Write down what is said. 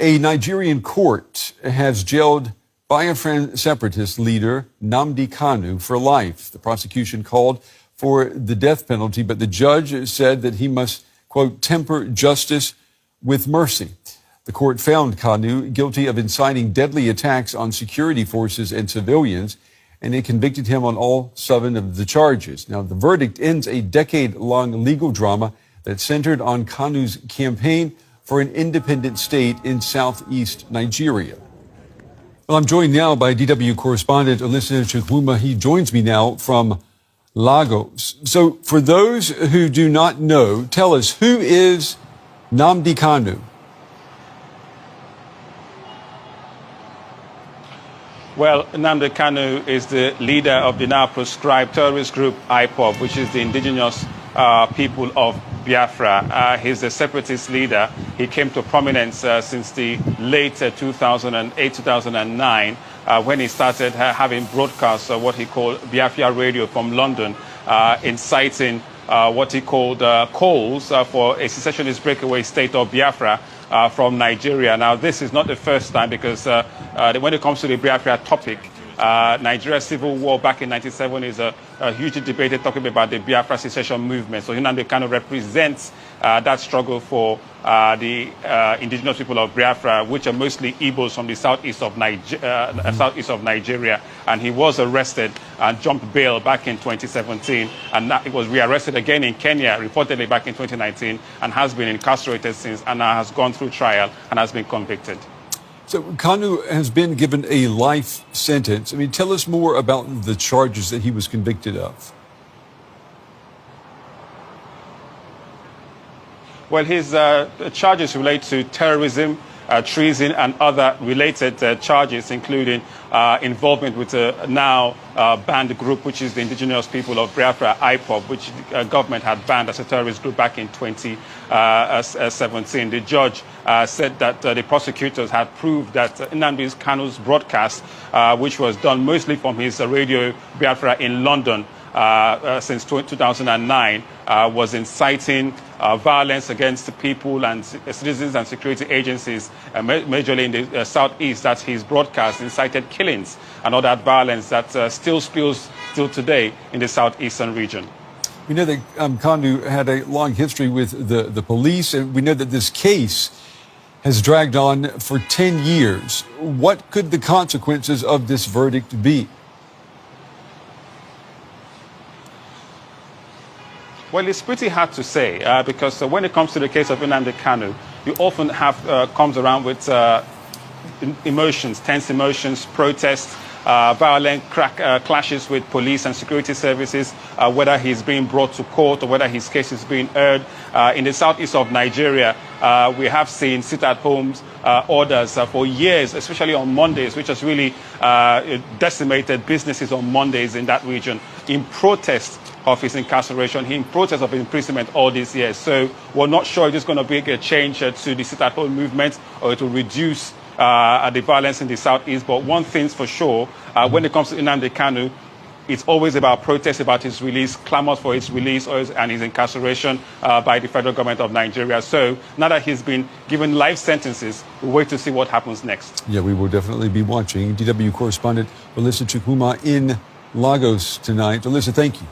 A Nigerian court has jailed Biafran separatist leader Nnamdi Kanu for life. The prosecution called for the death penalty, but the judge said that he must, quote, temper justice with mercy. The court found Kanu guilty of inciting deadly attacks on security forces and civilians, and it convicted him on all 7 of the charges. Now, the verdict ends a decade-long legal drama that centered on Kanu's campaign for an independent state in southeast Nigeria. Well, I'm joined now by DW correspondent Alyssa Chukwuma. He joins me now from Lagos. So for those who do not know, tell us, who is Nnamdi Kanu? Well, Nnamdi Kanu is the leader of the now proscribed terrorist group IPOB, which is the indigenous people of Biafra. He's the separatist leader. He came to prominence since the late 2008-2009 when he started having broadcasts what he called Biafra Radio from London, inciting what he called calls for a secessionist breakaway state of Biafra from Nigeria. Now, this is not the first time, because when it comes to the Biafra topic, Nigeria's civil war back in 1997 is a hugely debated topic about the Biafra secession movement. So Nnamdi Kanu represents that struggle for the indigenous people of Biafra, which are mostly Igbos from the southeast of Nigeria. And he was arrested and jumped bail back in 2017. And he was rearrested again in Kenya, reportedly back in 2019, and has been incarcerated since, and now has gone through trial and has been convicted. So Kanu has been given a life sentence. I mean, tell us more about the charges that he was convicted of. Well, his charges relate to terrorism, treason, and other related charges, including involvement with a now banned group, which is the indigenous people of Biafra, IPOB, which the government had banned as a terrorist group back in 2017. The judge said that the prosecutors had proved that Nnamdi Kanu's broadcast, which was done mostly from his radio Biafra in London since 2009, was inciting violence against the people and citizens and security agencies, majorly in the southeast, that his broadcast incited killings and all that violence that still spills till today in the southeastern region. We know that Kanu had a long history with the police, and we know that this case has dragged on for 10 years. What could the consequences of this verdict be? Well, it's pretty hard to say, because when it comes to the case of Nnamdi Kanu, you often have comes around with emotions, tense emotions, protests, violent clashes with police and security services, whether he's being brought to court or whether his case is being heard. In the southeast of Nigeria, we have seen sit-at-home orders for years, especially on Mondays, which has really decimated businesses on Mondays in that region, in protest of his incarceration, in protest of his imprisonment all these years. So we're not sure if it's going to bring a change to the sit-at-home movement, or it will reduce the violence in the southeast. But one thing's for sure, when it comes to Nnamdi Kanu, it's always about protest about his release, clamors for his release and his incarceration by the federal government of Nigeria. So now that he's been given life sentences, we'll wait to see what happens next. Yeah, we will definitely be watching. DW correspondent Alyssa Chukwuma in Lagos tonight. Alyssa, thank you.